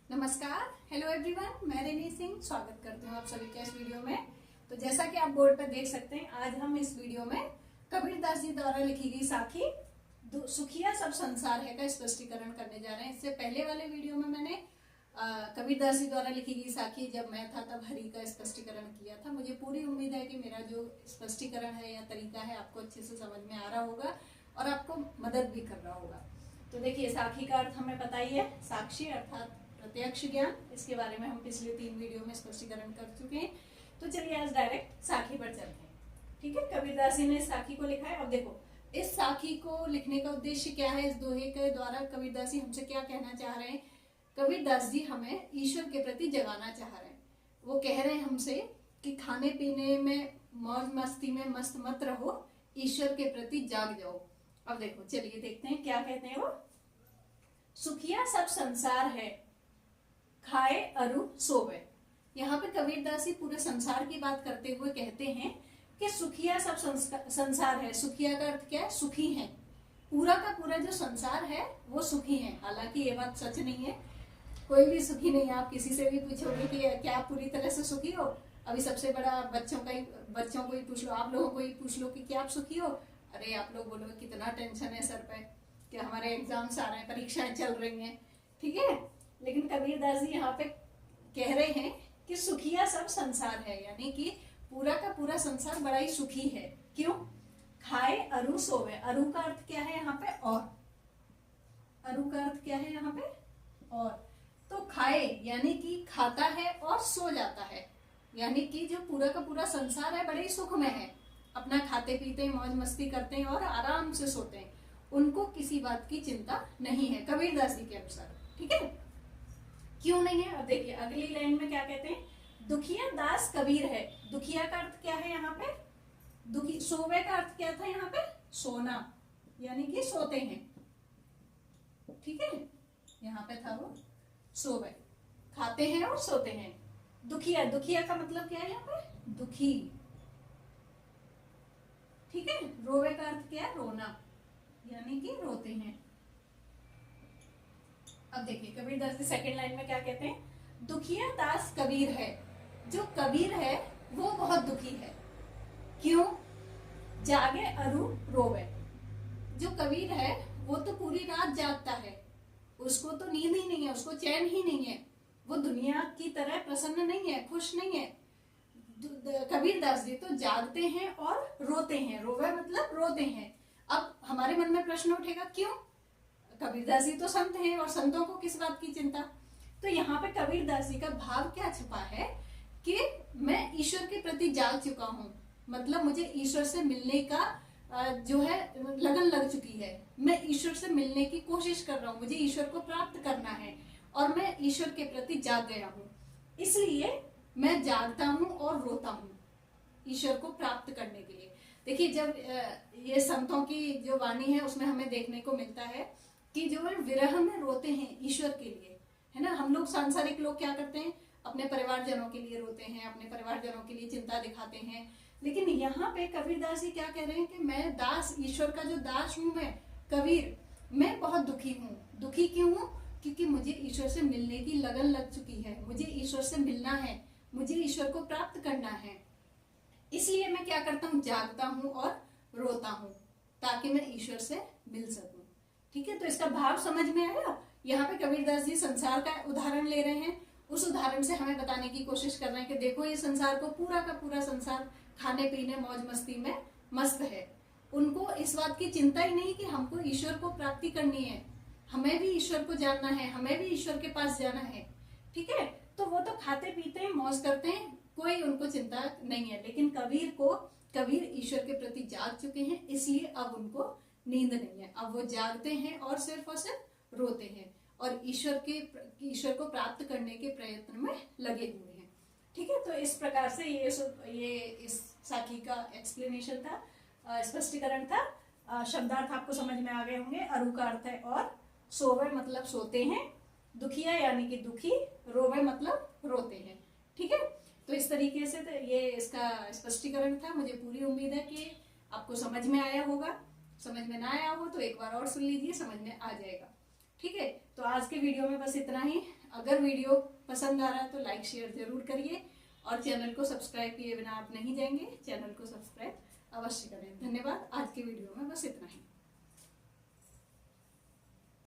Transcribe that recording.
नमस्कार, hello everyone, मैं रेनी सिंह स्वागत करती हूँ आप सभी का इस वीडियो में। तो जैसा कि आप बोर्ड पर देख सकते हैं, आज हम इस वीडियो में कबीरदास जी द्वारा लिखी गई साखी सुखिया सब संसार है का स्पष्टीकरण करने जा रहे हैं। इससे पहले वाले वीडियो में मैंने कबीरदास जी द्वारा लिखी गई साखी जब मैं था तब हरि का स्पष्टीकरण किया था। मुझे पूरी उम्मीद है कि मेरा जो स्पष्टीकरण है या तरीका है आपको अच्छे से समझ में आ रहा होगा और आपको मदद भी कर रहा होगा। तो देखिए, साखी का अर्थ हमें पता ही है, साक्षी अर्थात प्रत्यक्ष ज्ञान। इसके बारे में हम पिछले 3 वीडियो में स्पष्टीकरण कर चुके हैं। तो चलिए आज डायरेक्ट साखी पर चलते हैं। ठीक है, कबीरदास जी ने इस साखी को लिखा है। अब देखो, इस साखी को लिखने का उद्देश्य क्या है, इस दोहे के द्वारा कबीरदास जी हमसे क्या कहना चाह रहे हैं। कबीरदास जी हमें ईश्वर के प्रति जगाना चाह रहे हैं। वो कह रहे हैं हमसे कि खाने पीने में मौज मस्ती में मस्त मत रहो, ईश्वर के प्रति जाग जाओ। अब देखो, चलिए देखते हैं क्या कहते हैं वो। सुखिया सब संसार है, खाए अरु सोवे। यहाँ पे कबीरदास जी पूरे संसार की बात करते हुए कहते हैं कि सुखिया सब संसार है। सुखिया का अर्थ क्या है? सुखी है। पूरा का पूरा जो संसार है वो सुखी है। हालांकि ये बात सच नहीं है, कोई भी सुखी नहीं है। आप किसी से भी पूछोगे कि क्या आप पूरी तरह से सुखी हो, अभी सबसे बड़ा बच्चों को ही पूछ लो, आप लोगों को ही पूछ लो कि क्या आप सुखी हो। अरे आप लोग बोलोगे कितना टेंशन है सर पे, कि हमारे एग्जाम्स आ रहे हैं, परीक्षाएं चल रही हैं। ठीक है, लेकिन कबीरदास जी यहाँ पे कह रहे हैं कि सुखिया सब संसार है, यानी कि पूरा का पूरा संसार बड़ा ही सुखी है। क्यों? खाए अरु सोवे। अरु का अर्थ क्या है यहाँ पे? और। अरु का अर्थ क्या है यहाँ पे? और। तो खाए यानी कि खाता है और सो जाता है, यानी कि जो पूरा का पूरा संसार है बड़े ही सुख में है। अपना खाते पीते हैं, मौज मस्ती करते हैं और आराम से सोते हैं। उनको किसी बात की चिंता नहीं है कबीरदास जी के अनुसार। ठीक है, क्यों नहीं है? अब देखिए अगली लाइन में क्या कहते हैं, दुखिया दास कबीर है। दुखिया का अर्थ क्या है यहाँ पे? दुखी। सोवे का अर्थ क्या था यहाँ पे? सोना, यानी कि सोते हैं। ठीक है, यहाँ पे था वो सोवे, खाते हैं और सोते हैं। दुखिया, दुखिया का मतलब क्या है यहाँ पे? दुखी। ठीक है, रोवे का अर्थ क्या है? रोना, यानी कि रोते हैं। अब देखिए कबीरदास की सेकंड लाइन में क्या कहते हैं, दुखिया दास कबीर है। जो कबीर है वो बहुत दुखी है। क्यों? जागे अरु रोवे। जो कबीर है वो तो पूरी रात जागता है, उसको तो नींद ही नहीं है, उसको चैन ही नहीं है। वो दुनिया की तरह प्रसन्न नहीं है, खुश नहीं है। कबीरदास जी तो जागते हैं और रोते हैं। रोवे मतलब रोते हैं। अब हमारे मन में प्रश्न उठेगा, क्यों? कबीरदास जी तो संत हैं और संतों को किस बात की चिंता। तो यहाँ पे कबीरदास जी का भाव क्या छुपा है कि मैं ईश्वर के प्रति जाग चुका हूँ, मतलब मुझे ईश्वर से मिलने का जो है लगन लग चुकी है। मैं ईश्वर से मिलने की कोशिश कर रहा हूँ, मुझे ईश्वर को प्राप्त करना है और मैं ईश्वर के प्रति जाग गया हूँ। इसलिए मैं जागता हूँ और रोता हूँ ईश्वर को प्राप्त करने के लिए। देखिए, जब ये संतों की जो वाणी है उसमें हमें देखने को मिलता है कि जो है विरह में रोते हैं ईश्वर के लिए, है ना। हम लोग सांसारिक लोग क्या करते हैं, अपने परिवारजनों के लिए रोते हैं, अपने परिवारजनों के लिए चिंता दिखाते हैं। लेकिन यहाँ पे कबीरदास जी क्या कह रहे हैं कि मैं दास, ईश्वर का जो दास हूँ, मैं कबीर, मैं बहुत दुखी हूँ। दुखी क्यों हूँ? क्योंकि मुझे ईश्वर से मिलने की लगन लग चुकी है, मुझे ईश्वर से मिलना है, मुझे ईश्वर को प्राप्त करना है। इसलिए मैं क्या करता हूँ, जागता हूँ और रोता हूँ ताकि मैं ईश्वर से मिल सकूं। ठीक है, तो इसका भाव समझ में आया। यहाँ पे कबीरदास जी संसार का उदाहरण ले रहे हैं, उस उदाहरण से हमें बताने की कोशिश कर रहे हैं कि देखो ये संसार को, पूरा का पूरा संसार खाने पीने मौज मस्ती में मस्त है। उनको इस बात की चिंता ही नहीं कि हमको ईश्वर को प्राप्ति करनी है, हमें भी ईश्वर को जानना है, हमें भी ईश्वर के पास जाना है। ठीक है, तो वो तो खाते पीते हैं, मौज करते हैं, कोई उनको चिंता नहीं है। लेकिन कबीर ईश्वर के प्रति जाग चुके हैं, इसलिए अब उनको नींद नहीं है। अब वो जागते हैं और सिर्फ रोते हैं और ईश्वर को प्राप्त करने के प्रयत्न में लगे हुए हैं। ठीक है, तो इस प्रकार से ये इस साखी का एक्सप्लेनेशन था, स्पष्टीकरण था। शब्दार्थ आपको समझ में आ गए होंगे। अरु का अर्थ है और, सोवे मतलब सोते हैं, दुखिया यानी कि दुखी, रोवे मतलब रोते हैं। ठीक है, तो इस तरीके से ये इसका स्पष्टीकरण था। मुझे पूरी उम्मीद है कि आपको समझ में आया होगा। समझ में ना आया हो तो एक बार और सुन लीजिए, समझ में आ जाएगा। ठीक है, तो आज के वीडियो में बस इतना ही। अगर वीडियो पसंद आ रहा है तो लाइक शेयर जरूर करिए और चैनल को सब्सक्राइब किए बिना आप नहीं जाएंगे। चैनल को सब्सक्राइब अवश्य करें। धन्यवाद। आज के वीडियो में बस इतना।